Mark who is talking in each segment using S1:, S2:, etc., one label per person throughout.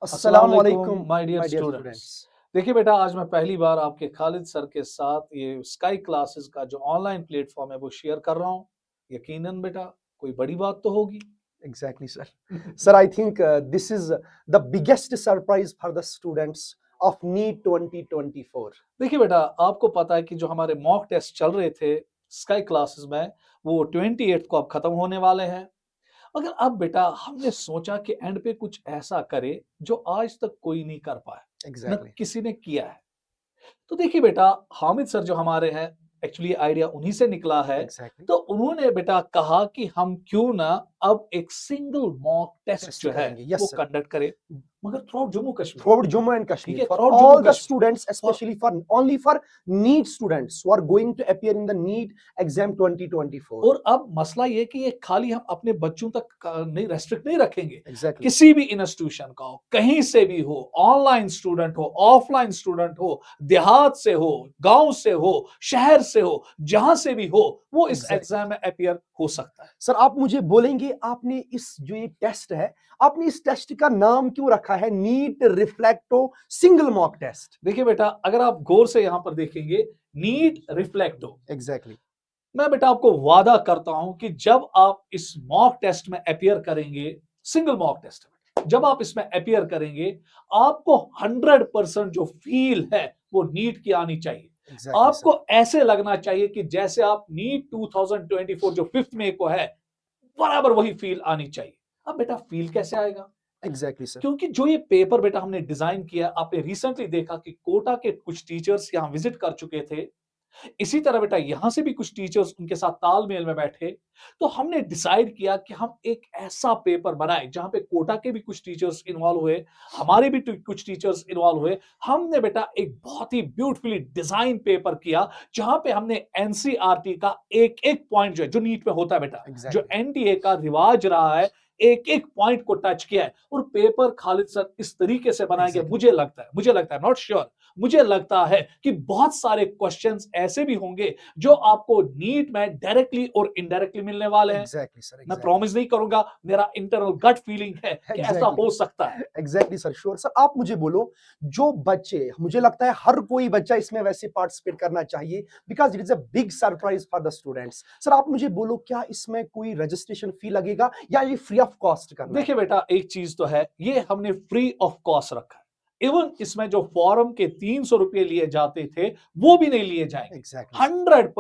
S1: अस्सलाम
S2: अस्सलाम
S1: वालेकुम
S2: वालेकुम my dear
S1: my dear
S2: students.
S1: Students.
S2: देखिए बेटा, आज मैं पहली बार आपके खालिद सर के साथ ये स्काई क्लासेस का जो ऑनलाइन प्लेटफॉर्म है वो शेयर कर रहा हूँ। यकीनन बेटा कोई बड़ी बात तो होगी।
S1: Exactly, sir. Sir, I think this is the biggest surprise for the students of NEET 2024.
S2: देखिए बेटा, आपको पता है कि जो हमारे मॉक टेस्ट चल रहे थे स्काई क्लासेस में, वो 28 को अब खत्म होने वाले हैं। मगर अब बेटा हमने सोचा कि एंड पे कुछ ऐसा करे जो आज तक कोई नहीं कर पाया, न
S1: Exactly.
S2: किसी ने किया है। तो देखिए बेटा, हामिद सर जो हमारे हैं, एक्चुअली आइडिया उन्हीं से निकला है।
S1: Exactly.
S2: तो उन्होंने बेटा कहा कि हम क्यों ना अब एक सिंगल मॉक टेस्ट
S1: Test
S2: जो है
S1: करेंगे. Yes,
S2: वो
S1: sir.
S2: कंडक्ट करें, मगर through Jammu Kashmir.
S1: Throughout Jammu and
S2: ठीक
S1: Kashmir,
S2: है,
S1: for
S2: through Jammu
S1: all the
S2: Kashmir
S1: students,
S2: for
S1: especially for only for NEET students who are going to appear in the NEET exam 2024.
S2: और अब मसला ये कि ये खाली हम अपने बच्चों तक नहीं रेस्ट्रिक्ट नहीं रखेंगे।
S1: Exactly.
S2: किसी भी इंस्टीट्यूशन का हो, कहीं से भी हो, ऑनलाइन स्टूडेंट हो, ऑफलाइन स्टूडेंट हो, देहात से हो, गांव से हो, शहर से हो, जहां से भी हो, वो इस
S1: Exactly.
S2: एग्जाम में अपियर हो सकता है।
S1: सर, आप मुझे बोलेंगे आपने इस जो ये टेस्ट है, आपने इस टेस्ट का नाम क्यों रखा है नीट रिफ्लेक्टो सिंगल मॉक टेस्ट?
S2: देखिए बेटा, अगर आप गौर से यहां पर देखेंगे, नीट रिफ्लेक्टो,
S1: एग्जैक्टली।
S2: मैं बेटा आपको वादा करता हूं कि जब आप इस मॉक टेस्ट में अपियर करेंगे, सिंगल मॉक टेस्ट में जब आप इसमें अपियर करेंगे, आपको 100% जो फील है वो नीट की आनी चाहिए।
S1: Exactly sir.
S2: आपको ऐसे लगना चाहिए कि जैसे आप नीट 2024 जो 5th मई को है, बराबर वही फील आनी चाहिए। अब बेटा फील कैसे आएगा?
S1: Exactly sir.
S2: क्योंकि जो ये पेपर बेटा हमने डिजाइन किया, आपने रिसेंटली देखा कि कोटा के कुछ टीचर्स यहां विजिट कर चुके थे। इसी तरह बेटा यहां से भी कुछ टीचर्स उनके साथ तालमेल में बैठे। तो हमने डिसाइड किया कि हम एक ऐसा पेपर बनाएं जहां पे कोटा के भी कुछ टीचर्स इन्वॉल्व हुए, हमारे भी कुछ टीचर्स इन्वॉल्व हुए। हमने बेटा एक बहुत ही ब्यूटीफुली डिजाइन पेपर किया, जहां पे हमने एनसीईआरटी का एक एक पॉइंट जो है, जो नीट में होता है बेटा, जो
S1: एग्जैक्टली।
S2: एनटीए का रिवाज रहा है, एक एक पॉइंट को टच किया है। और पेपर खालिद सर इस तरीके से बनाएंगे,
S1: एग्जैक्टली।
S2: मुझे लगता है नॉट श्योर, मुझे लगता है कि बहुत सारे क्वेश्चंस ऐसे भी होंगे जो आपको नीट में डायरेक्टली और इनडायरेक्टली मिलने वाले हैं।
S1: Exactly sir.
S2: मैं
S1: एग्जैक्टली।
S2: प्रॉमिस नहीं करूंगा, मेरा इंटरनल गट फीलिंग है कि ऐसा
S1: एग्जैक्टली।
S2: हो सकता है।
S1: Exactly sir, sure sir. आप मुझे बोलो, जो बच्चे, मुझे लगता है हर कोई बच्चा इसमें वैसे पार्टिसिपेट करना चाहिए because it is a big surprise for the students. Sir, आप मुझे बोलो, क्या इसमें कोई रजिस्ट्रेशन फी लगेगा या ये फ्री ऑफ कॉस्ट करना है?
S2: देखिए बेटा, एक चीज तो है, ये हमने फ्री ऑफ कॉस्ट रखा है। इवन इसमें जो फॉर्म के 300 रुपए लिए जाते थे, वो भी नहीं लिए जाएंगे।
S1: Exactly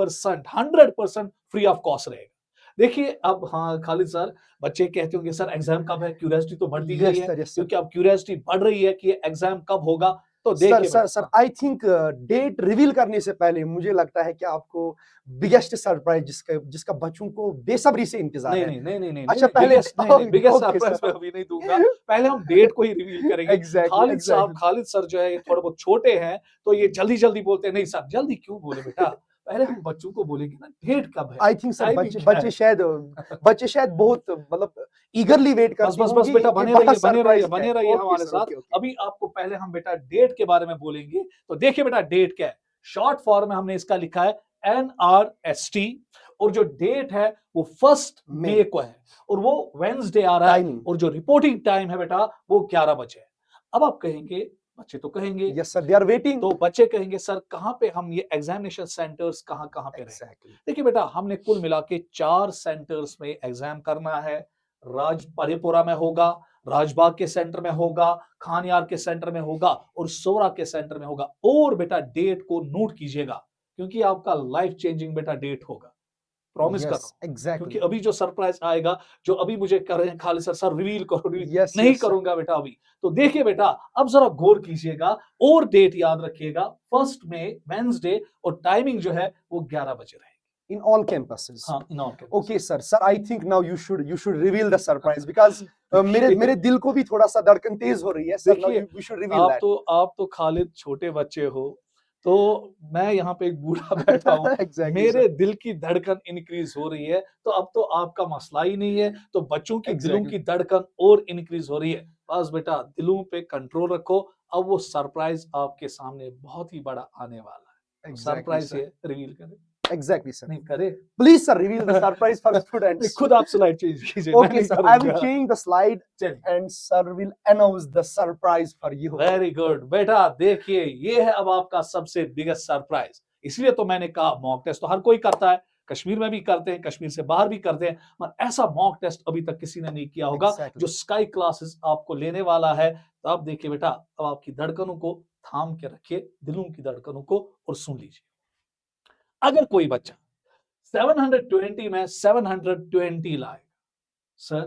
S1: sir.
S2: 100% free of cost रहेगा। देखिए अब, हाँ खालिद सर, बच्चे कहते होंगे सर एग्जाम कब है, क्यूरियोसिटी तो बढ़ती गई
S1: यस
S2: है,
S1: सर। Yes sir.
S2: क्योंकि अब क्यूरियोसिटी बढ़ रही है कि एग्जाम कब होगा। तो
S1: सर
S2: देखिए
S1: सर
S2: बेटा,
S1: सर,
S2: हाँ,
S1: आई थिंक डेट रिवील करने से पहले मुझे लगता है कि आपको बिगेस्ट सरप्राइज जिसका जिसका बच्चों को बेसब्री से इंतजार
S2: नहीं
S1: है।
S2: नहीं नहीं नहीं नहीं
S1: अच्छा,
S2: नहीं,
S1: पहले
S2: बिगेस्ट नहीं नहीं, बिगेस्ट
S1: ओके
S2: सरप्राइज मैं
S1: सर।
S2: अभी नहीं दूंगा। पहले हम डेट को ही रिवील करेंगे।
S1: एग्जैक्टली। एग्जैक्टली।
S2: खालिद सर जो है ये थोड़े बहुत छोटे हैं, तो ये जल्दी जल्दी बोलते हैं। नहीं सर, जल्दी क्यों बोले बेटा, पहले हम बच्चों को बोलेंगे ना डेट कब है,
S1: आई थिंक सर,
S2: टाइमिंग
S1: बच्चे
S2: क्या
S1: बच्चे
S2: है।
S1: शायद बच्चे शायद बहुत मतलब ईगरली वेट
S2: बस
S1: करते
S2: बस बस
S1: होंगे
S2: बेटा,
S1: कि
S2: बने
S1: बड़ा
S2: रहिए बने रहिए
S1: सरप्राइज क्या है।
S2: बने रहिए
S1: ओके
S2: हमारे
S1: सर।
S2: साथ।
S1: Okay okay.
S2: अभी आपको पहले हम बेटा डेट के बारे में बोलेंगे। तो देखिए बेटा, डेट क्या है। शॉर्ट फॉर्म में हमने इसका लिखा है NRST, और जो डेट है वो 1 मई को है, और वो वेंसडे आ रहा है,
S1: टाइमिंग।
S2: और जो रिपोर्टिंग टाइम है बेटा वो 11 बजे है। अब आप कहेंगे, बच्चे तो कहेंगे,
S1: yes sir, they are waiting.
S2: तो बच्चे कहेंगे सर कहां पे हम ये एग्जामिनेशन सेंटर्स कहां कहां पे रहेंगे।
S1: एग्जैक्टली।
S2: देखिए बेटा, हमने कुल मिला के 4 सेंटर्स में एग्जाम करना है। परिपुरा में होगा, राजबाग के सेंटर में होगा, खानियार के सेंटर में होगा, और सोरा के सेंटर में होगा। और बेटा डेट को नोट कीजिएगा, क्योंकि आपका लाइफ चेंजिंग बेटा डेट होगा, प्रॉमिस कर
S1: यस
S2: रहा हूं। क्योंकि
S1: एग्जैक्टली।
S2: अभी जो सरप्राइज आएगा, जो अभी मुझे कर रहे हैं खालिद सर, सर रिवील करो, रिवील
S1: यस
S2: नहीं
S1: यस सर।
S2: करूंगा बेटा अभी। तो देखिए बेटा, अब जरा गौर कीजिएगा और डेट याद रखिएगा, 1 मई वेंसडे, और टाइमिंग जो है वो 11 बजे रहेगी।
S1: In all campuses.
S2: हाँ, in all
S1: Okay, sir. Sir, I think now you should reveal the surprise because मेरे दिल को भी थोड़ा सा धड़कन तेज हो रही है। Sir, now
S2: देखिए,
S1: you should reveal that.
S2: आप तो खालिद छोटे बच्चे हो, तो मैं यहाँ पे एक बूढ़ा बैठा हूँ,
S1: Exactly, sir.
S2: मेरे दिल की धड़कन इंक्रीज हो रही है। तो अब तो आपका मसला ही नहीं है, तो बच्चों की दिलों
S1: Exactly.
S2: की धड़कन और इंक्रीज हो रही है। बस बेटा दिलों पे कंट्रोल रखो, अब वो सरप्राइज आपके सामने बहुत ही बड़ा आने वाला है। तो
S1: Exactly,
S2: सरप्राइज
S1: sir.
S2: ये रिवील करें।
S1: Exactly, sir.
S2: नहीं करे
S1: Please, sir, reveal the surprise for students.
S2: खुद आप स्लाइड चेंज कीजिए, मैं
S1: Okay,
S2: नहीं
S1: sir. I will
S2: करूंगा।
S1: change the slide
S2: चलिए,
S1: and sir will announce the surprise for you.
S2: Very good बेटा, देखिए ये है अब आपका सबसे बिगेस्ट सरप्राइज। इसलिए तो मैंने कहा मॉक टेस्ट तो हर कोई करता है, कश्मीर में भी करते हैं, कश्मीर से बाहर भी करते हैं, मगर ऐसा मॉक टेस्ट अभी तक किसी ने नहीं किया होगा
S1: Exactly.
S2: जो स्काई क्लासेस आपको लेने वाला है। तो अब देखिए बेटा, अब आपकी धड़कनों को थाम के रखिए, दिलों की धड़कनों को, और सुन लीजिए। अगर कोई बच्चा 720 में 720 लाए, सर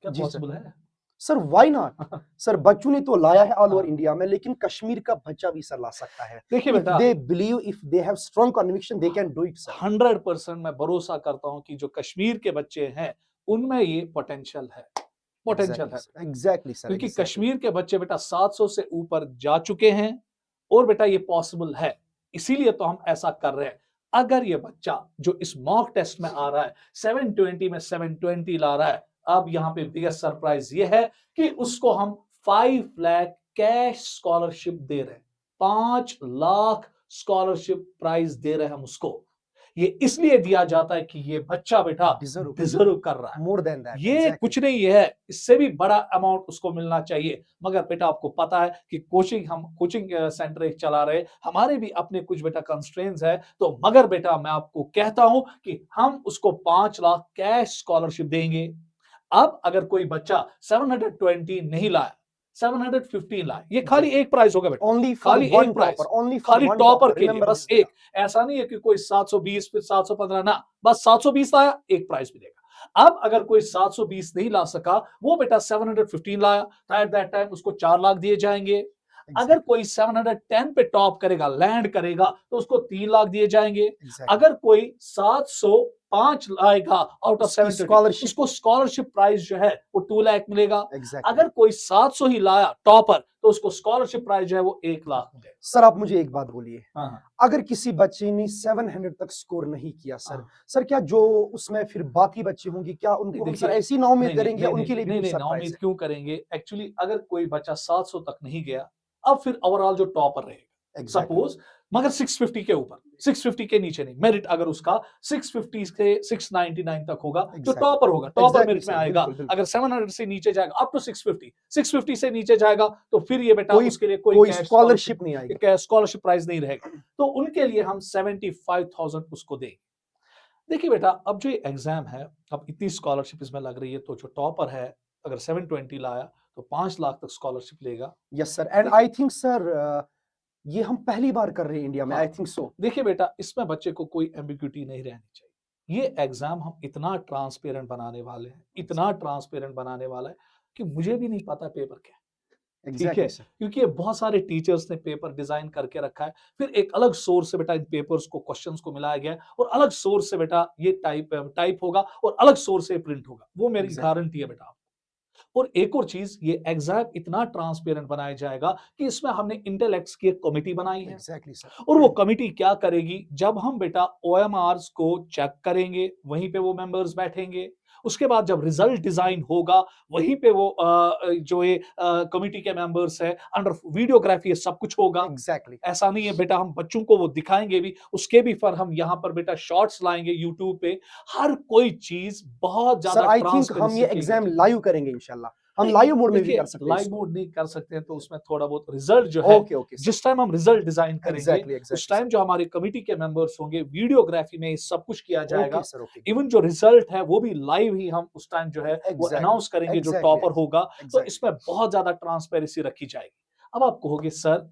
S2: क्या
S1: जी, सर।
S2: पॉसिबल है?
S1: Sir, why not? Sir, बच्चों ने तो लाया है ऑल ओवर
S2: हाँ।
S1: इंडिया में, लेकिन कश्मीर का बच्चा भी सर ला सकता है।
S2: देखिए
S1: If
S2: बेटा,
S1: they believe, if they have strong conviction, they can do it, sir.
S2: 100% मैं भरोसा करता हूं कि जो कश्मीर के बच्चे हैं उनमें ये पोटेंशियल है, पोटेंशियल
S1: Exactly,
S2: है।
S1: sir. Exactly, sir.
S2: क्योंकि
S1: Exactly.
S2: कश्मीर के बच्चे बेटा 700 से ऊपर जा चुके हैं, और बेटा ये पॉसिबल है, इसीलिए तो हम ऐसा कर रहे हैं। अगर ये बच्चा जो इस मॉक टेस्ट में आ रहा है 720 में 720 ला रहा है, अब यहाँ पे बिगेस्ट सरप्राइज ये है कि उसको हम 5 लाख कैश स्कॉलरशिप दे रहे हैं। 5 लाख स्कॉलरशिप प्राइज दे रहे हैं हम उसको। ये इसलिए दिया जाता है कि ये बच्चा बेटा
S1: Deserve.
S2: डिजर्व कर रहा है।
S1: More than that.
S2: ये
S1: Exactly.
S2: कुछ नहीं है, इससे भी बड़ा अमाउंट उसको मिलना चाहिए। मगर बेटा आपको पता है कि हम कोचिंग सेंटर एक चला रहे, हमारे भी अपने कुछ बेटा कंस्ट्रेंट्स है, तो मगर बेटा मैं आपको कहता हूं कि हम उसको 5 लाख कैश स्कॉलरशिप देंगे। अब अगर कोई बच्चा 720 नहीं लाया, 715 लाए, ये खाली एक प्राइज होगा बेटा,
S1: Only for
S2: खाली
S1: one
S2: एक प्राइज,
S1: topper. Only for
S2: खाली
S1: one
S2: टॉपर
S1: topper.
S2: के लिए,
S1: Remember
S2: बस
S1: this,
S2: एक। ऐसा नहीं है कि कोई 720 फिर 715 ना, बस 720 लाया एक प्राइज मिलेगा। अब अगर कोई 720 नहीं ला सका, वो बेटा 715 लाया, तो एट दैट टाइम उसको 4 लाख दिए जाएंगे। अगर कोई 710 पे टॉप करेगा, लैंड करेगा, तो उसको 3 लाख दिए जाएंगे।
S1: Exactly.
S2: अगर कोई 705 लाएगा आउट ऑफ
S1: उसकी
S2: 720,
S1: scholarship-
S2: उसको स्कॉलरशिप प्राइस जो है वो 2 लाख मिलेगा।
S1: Exactly.
S2: अगर कोई 700 ही लाया टॉपर, तो उसको स्कॉलरशिप प्राइस जो है वो 1 लाख मिलेगा।
S1: सर, आप मुझे एक बात बोलिए,
S2: हाँ,
S1: अगर किसी बच्चे ने 700 तक स्कोर नहीं किया सर,
S2: हाँ।
S1: सर क्या जो उसमें फिर बाकी बच्चे होंगे, क्या उनको हम
S2: देखिए,
S1: सर ऐसी नाउमीद
S2: नहीं,
S1: करेंगे,
S2: नहीं,
S1: उनके लिए भी
S2: नहीं,
S1: कुछ
S2: नहीं,
S1: सरप्राइज
S2: नाउमीद
S1: है?
S2: क्यों करेंगे? एक्चुअली अगर कोई बच्चा 700 तक नहीं गया, अब फिर ओवरऑल जो टॉपर रहेगा,
S1: Exactly.
S2: सपोज, मगर 650 के ऊपर, 650 के नीचे नहीं, मेरिट अगर उसका 650 से 699 तक होगा, जो
S1: Exactly.
S2: टॉपर होगा, टॉपर
S1: Exactly,
S2: मेरिट में
S1: sir.
S2: आएगा।
S1: बिल्कुल, बिल्कुल।
S2: अगर 700 से नीचे जाएगा अप टू 650 से नीचे जाएगा, तो फिर ये बेटा
S1: कोई-
S2: उसके लिए
S1: कोई
S2: कैश
S1: स्कॉलरशिप नहीं आएगी।
S2: स्कॉलरशिप प्राइस नहीं रहेगा, तो उनके लिए हम 75,000 उसको देंगे। देखिए बेटा, अब जो ये एग्जाम है, अब इतनी स्कॉलरशिप इसमें लग रही है, तो जो टॉपर है अगर 720 लाया तो 5 लाख तक स्कॉलरशिप लेगा।
S1: Yes sir, and I think sir ये हम पहली बार कर रहे हैं इंडिया में,
S2: हाँ।
S1: I think so.
S2: देखिए बेटा, इसमें बच्चे को कोई एम्बिग्यूटी नहीं रहनी चाहिए। ये एग्जाम हम इतना ट्रांसपेरेंट बनाने वाले हैं, इतना ट्रांसपेरेंट बनाने वाला है कि मुझे भी नहीं पता पेपर क्या है। ठीक है,
S1: एग्जैक्टली सर।
S2: क्योंकि ये बहुत सारे टीचर्स ने पेपर डिजाइन करके रखा है, फिर एक अलग सोर्स से बेटा इन पेपर्स को, क्वेश्चंस को मिलाया गया है, और अलग सोर्स से बेटा ये टाइप होगा, और अलग सोर्स से प्रिंट होगा। वो मेरी
S1: Exactly.
S2: गारंटी है बेटा। और एक और चीज, ये एग्जाम इतना ट्रांसपेरेंट बनाया जाएगा कि इसमें हमने इंटेलेक्ट्स की एक कमेटी बनाई है,
S1: एग्जैक्टली सर।
S2: और वो कमेटी क्या करेगी, जब हम बेटा ओएमआर्स को चेक करेंगे, वहीं पे वो मेंबर्स बैठेंगे। उसके बाद जब रिजल्ट डिजाइन होगा, वहीं पे वो जो ये कमेटी के मेंबर्स है, अंडर वीडियोग्राफी ये सब कुछ होगा।
S1: एग्जैक्टली।
S2: ऐसा नहीं है बेटा, हम बच्चों को वो दिखाएंगे भी, उसके भी पर हम यहाँ पर बेटा शॉर्ट्स लाएंगे यूट्यूब पे। हर कोई चीज बहुत
S1: सर
S2: ज्यादा
S1: आई थिंक हम ये एग्जाम लाइव करेंगे इंशाल्लाह, हम लाइव मोड में भी कर सकते हैं
S2: लाइव मोड नहीं कर सकते हैं, तो उसमें थोड़ा बहुत रिजल्ट जो है,
S1: ओके ओके
S2: जिस टाइम हम रिजल्ट डिजाइन करेंगे,
S1: एग्जैक्टली
S2: उस
S1: एग्जैक्टली
S2: टाइम जो हमारे कमेटी के मेंबर्स होंगे, वीडियोग्राफी में ये सब कुछ किया जाएगा।
S1: ओके सर, ओके
S2: इवन जो रिजल्ट है वो भी लाइव ही हम उस टाइम जो है वो
S1: Exactly,
S2: अनाउंस करेंगे, जो
S1: exactly,
S2: टॉपर होगा। तो
S1: exactly.
S2: इसमें बहुत ज्यादा ट्रांसपेरेंसी रखी जाएगी। अब आप कहोगे सर,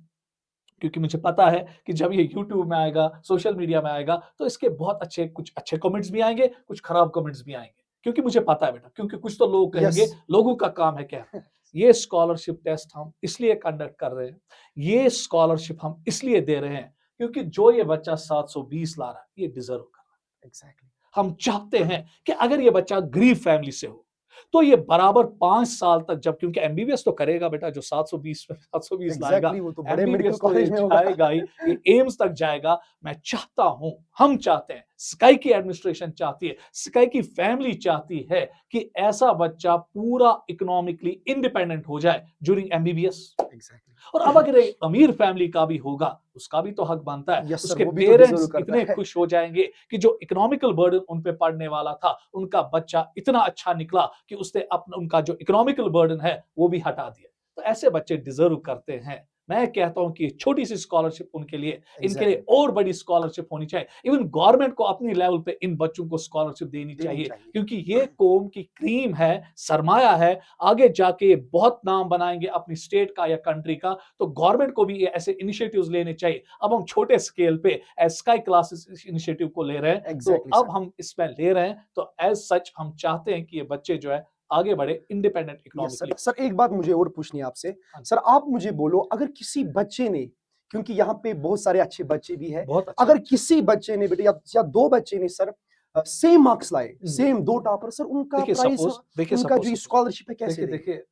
S2: क्योंकि मुझे पता है कि जब ये यूट्यूब में आएगा, सोशल मीडिया में आएगा, तो इसके बहुत कुछ अच्छे कमेंट्स भी आएंगे, कुछ खराब कमेंट्स भी आएंगे, क्योंकि मुझे पता है बेटा, क्योंकि कुछ तो लोग कहेंगे,
S1: Yes.
S2: लोगों का काम है क्या। ये स्कॉलरशिप टेस्ट हम इसलिए कंडक्ट कर रहे हैं, ये स्कॉलरशिप हम इसलिए दे रहे हैं, क्योंकि जो ये बच्चा 720 ला रहा है, ये डिजर्व कर रहा है।
S1: एग्जैक्टली।
S2: हम चाहते हैं कि अगर ये बच्चा गरीब फैमिली से हो, तो ये बराबर 5 साल तक, जब क्योंकि एमबीबीएस तो करेगा बेटा, जो 720 लाएगा,
S1: एग्जैक्टली, वो तो बड़े मेडिकल
S2: एमबीबीएस तो
S1: कॉलेज में होगा।
S2: जाएगा ही, ये एम्स तक जाएगा। मैं चाहता हूं, हम चाहते हैं स्काई की एडमिनिस्ट्रेशन चाहती है, स्काई की फैमिली चाहती है कि ऐसा बच्चा पूरा इकोनॉमिकली इंडिपेंडेंट हो जाए ड्यूरिंग एमबीबीएस।
S1: एग्जैक्टली।
S2: और अब अगर एक अमीर फैमिली का भी होगा, उसका भी तो हक बनता है।
S1: यस सर,
S2: उसके
S1: वो भी तो डिजर्व
S2: पेरेंट्स
S1: करता
S2: इतने
S1: है।
S2: खुश हो जाएंगे कि जो इकोनॉमिकल बर्डन उन पे पड़ने वाला था, उनका बच्चा इतना अच्छा निकला कि उसने अपना उनका जो इकोनॉमिकल बर्डन है वो भी हटा दिया। तो ऐसे बच्चे डिजर्व करते हैं। मैं कहता हूं कि छोटी सी स्कॉलरशिप उनके लिए, इनके लिए
S1: एग्जैक्टली,
S2: और बड़ी स्कॉलरशिप होनी चाहिए। इवन गवर्नमेंट को अपनी लेवल पे इन बच्चों को स्कॉलरशिप देनी
S1: देनी
S2: चाहिए,
S1: चाहिए।
S2: क्योंकि ये कौम की क्रीम है, सरमाया है। आगे जाके बहुत नाम बनाएंगे अपनी स्टेट का या कंट्री का। तो गवर्नमेंट को भी ये ऐसे इनिशिएटिव्स लेने चाहिए। अब हम छोटे स्केल पे स्काई क्लासेस इस इनिशिएटिव को ले रहे हैं, तो
S1: एग्जैक्टली
S2: अब
S1: सर।
S2: हम इसमें ले रहे हैं, तो एज सच हम चाहते हैं कि ये बच्चे जो है आगे बढ़े, independent
S1: yes sir.
S2: Economically.
S1: Sir एक बात मुझे और पूछनी है आपसे।
S2: हाँ जी,
S1: सर आप मुझे बोलो, अगर किसी बच्चे ने, क्योंकि यहाँ पे बहुत सारे अच्छे बच्चे भी हैं,
S2: बहुत अच्छा
S1: अगर
S2: बच्चा।
S1: किसी बच्चे ने बेटा या 2 बच्चे ने सर सेम मार्क्स लाए,
S2: हम्म।
S1: सेम 2 टॉपर, सर उनका
S2: देखिए
S1: प्राइस,
S2: सपोज देखिए
S1: उनका
S2: सपोज
S1: जो
S2: सपोज
S1: स्कॉलरशिप है कैसे
S2: देखिए
S1: देंगे?
S2: देखिए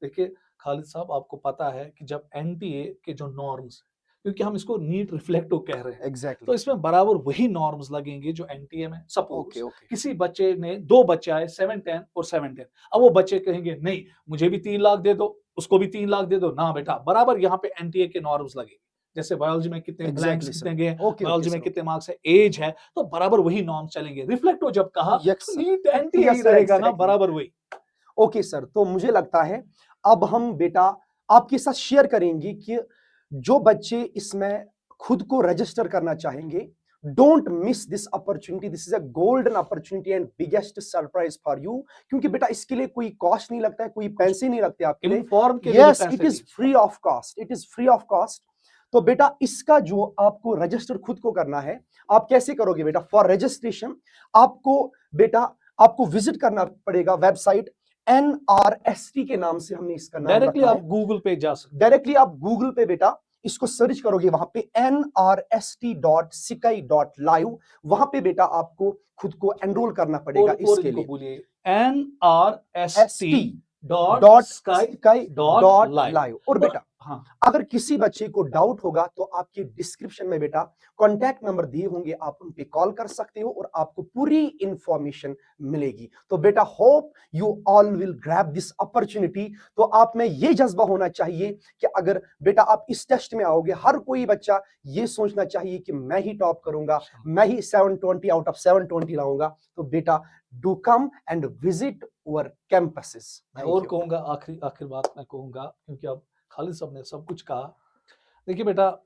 S2: देखिए खालिद साहब, आपको पता है कि जब एनटीए के जो नॉर्म्स, क्योंकि हम इसको नीट रिफ्लेक्टिव कह रहे हैं,
S1: एग्जैक्टली।
S2: तो इसमें बराबर वही नॉर्म्स लगेंगे जो एनटीए में।
S1: Okay,
S2: suppose
S1: okay.
S2: किसी बच्चे ने, 2 बच्चे आए 710 और 710, अब वो बच्चे कहेंगे नहीं मुझे भी 3 लाख दे दो, उसको भी 3 लाख दे दो ना बेटा, बराबर यहाँ पे एनटीए के नॉर्म्स लगेंगे। जैसे बायोलॉजी में कितने ब्लैंक्स
S1: एग्जैक्टली सर।
S2: कितने गए,
S1: ओके, ओके
S2: बायोलॉजी में
S1: सर,
S2: कितने
S1: ओके।
S2: मार्क्स है, एज है, तो बराबर वही नॉर्म्स चलेंगे। रिफ्लेक्टिव जब कहा
S1: यस
S2: तो
S1: सर।
S2: नीट एनटीए ही
S1: यस सर,
S2: रहेगा ना,
S1: एग्जैक्टली।
S2: बराबर वही।
S1: ओके सर, तो मुझे लगता है अब हम बेटा आपके साथ शेयर करेंगे कि जो बच्चे इसमें खुद को रजिस्टर करना चाहेंगे, don't miss this opportunity, this is a golden opportunity and biggest surprise for you. क्योंकि बेटा इसके लिए कोई कॉस्ट नहीं लगता है, कोई
S2: कुछ
S1: पैसे नहीं लगते आपके
S2: इवन
S1: लिए।
S2: फॉर्म के लिए भी
S1: यस, इट
S2: पैसे
S1: इज
S2: नहीं।
S1: Free of cost, it is free of cost. तो बेटा इसका जो आपको रजिस्टर खुद को करना है, आप कैसे करोगे बेटा? फॉर रजिस्ट्रेशन आपको बेटा आपको विजिट करना पड़ेगा वेबसाइट एनआरएसटी के नाम से हमने इसका नाम
S2: डायरेक्टली
S1: रखा
S2: आप
S1: है।
S2: गूगल पे जा सकते
S1: डायरेक्टली आप गूगल पे बेटा इसको सर्च करोगे, वहां पे nrst.sikai.live, वहां पे बेटा आपको खुद को एनरोल करना
S2: हो।
S1: पड़ेगा
S2: और
S1: इसके
S2: इनको
S1: लिए।
S2: बोलिए NRST
S1: st
S2: dot
S1: dot
S2: sky
S1: sky
S2: dot
S1: dot
S2: live.
S1: Live. और
S2: और
S1: बेटा
S2: हाँ,
S1: अगर किसी बच्चे को डाउट होगा तो आपके डिस्क्रिप्शन में बेटा कॉन्टैक्ट नंबर दिए होंगे, आप उन पे कॉल कर सकते हो और आपको पूरी इंफॉर्मेशन मिलेगी। तो बेटा hope you all will grab this opportunity. तो आप में ये जज्बा होना चाहिए कि अगर बेटा आप इस टेस्ट में आओगे, हर कोई बच्चा ये सोचना चाहिए कि मैं ही टॉप करूंगा, मैं ही 720 आउट ऑफ 720 लाऊंगा। तो बेटा do come and visit our campuses.
S2: मैं
S1: थैंक
S2: और
S1: यू।
S2: कहूंगा, आखिरी आखिर बात मैं कहूंगा, क्योंकि अब खालिद साहब ने सब कुछ कहा। देखिए बेटा,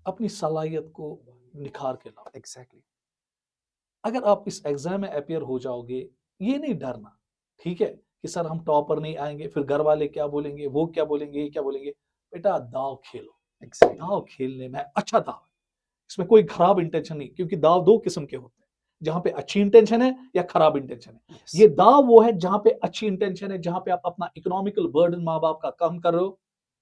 S2: अपनी सलाहियत को निखार के लाओ।
S1: एग्जैक्टली।
S2: अगर आप इस एग्जाम में अपियर हो जाओगे, ये नहीं डरना, ठीक है, कि सर हम टॉपर नहीं आएंगे, फिर घर वाले क्या बोलेंगे, वो क्या बोलेंगे, ये क्या बोलेंगे। बेटा दाव खेलो।
S1: एग्जैक्टली।
S2: दाव खेलने में अच्छा दाव है, इसमें कोई खराब इंटेंशन नहीं, क्योंकि दाव 2 किस्म के होते हैं, जहां पे अच्छी इंटेंशन है या खराब इंटेंशन है।
S1: यस।
S2: ये दाव वो है जहां पे अच्छी इंटेंशन है, जहां पे आप अपना इकोनॉमिकल बर्डन माँ बाप का कम कर रहे हो।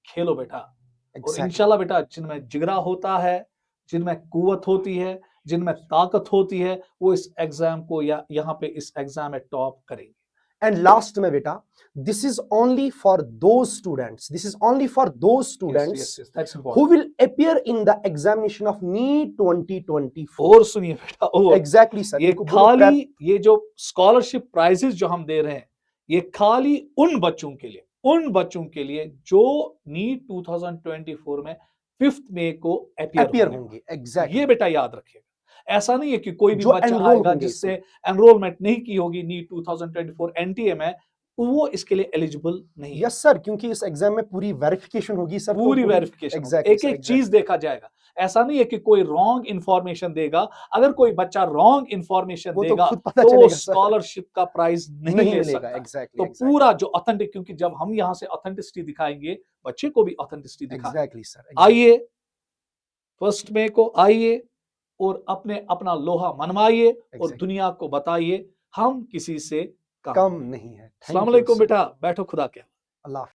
S2: खेलो बेटा, और
S1: एग्जैक्टली।
S2: इंशाल्लाह बेटा, जिनमें जिगरा होता है, जिनमें कुव्वत होती है, जिनमें ताकत होती है, वो इस एग्जाम को या यहाँ पे इस एग्जाम में टॉप करेंगे।
S1: एंड लास्ट में बेटा, this is only for those students, this is only for those
S2: yes
S1: students
S2: yes yes, that's
S1: who
S2: important.
S1: will appear in the examination of NEET 2024.
S2: और सुनिए बेटा, और
S1: एग्जैक्टली सर,
S2: ये
S1: इनको बोलो prep।
S2: खाली ये जो स्कॉलरशिप प्राइजेस जो हम दे रहे हैं, ये खाली उन बच्चों के लिए, उन बच्चों के लिए जो नीट 2024 में 5 मई को
S1: अपियर
S2: अपियर
S1: होंगे।
S2: ये
S1: एग्जैक्टली।
S2: बेटा याद रखिएगा। ऐसा नहीं है कि कोई भी
S1: जो
S2: बच्चा
S1: एनरोल
S2: आएगा
S1: होंगे
S2: जिससे
S1: इसमें।
S2: एनरोलमेंट नहीं की होगी नीट 2024 एनटीए में, वो इसके लिए एलिजिबल नहीं है।
S1: यस सर, क्योंकि इस एग्जाम में पूरी वेरिफिकेशन होगी सर, तो
S2: पूरी
S1: पूरी
S2: वेरिफिकेशन होगी,
S1: एग्जैक्टली
S2: एक
S1: सर,
S2: एक चीज
S1: एग्जैक्टली।
S2: देखा जाएगा। ऐसा नहीं है कि कोई रॉन्ग इंफॉर्मेशन देगा। अगर कोई बच्चा रॉन्ग इंफॉर्मेशन
S1: वो तो
S2: देगा
S1: खुद पता
S2: तो वो
S1: चलेगा सर,
S2: स्कॉलरशिप का प्राइज नहीं
S1: नहीं
S2: ले
S1: मिलेगा।
S2: सकता है।
S1: एग्जैक्टली,
S2: तो
S1: एग्जैक्टली।
S2: पूरा जो ऑथेंटिक, क्योंकि जब हम यहां से ऑथेंटिसिटी दिखाएंगे, बच्चे को भी ऑथेंटिसिटी दिखाएं।
S1: Exactly sir, exactly.
S2: आइए 1 मई को आइए और अपने अपना लोहा मनवाइए और
S1: एग्जैक्टली।
S2: दुनिया को बताइए हम किसी से कम
S1: कम
S2: नहीं।
S1: नहीं है।
S2: अस्सलाम
S1: थैंक यू
S2: वालेकुम
S1: सर।
S2: बेटा, बैठो खुदा के।
S1: अल्लाह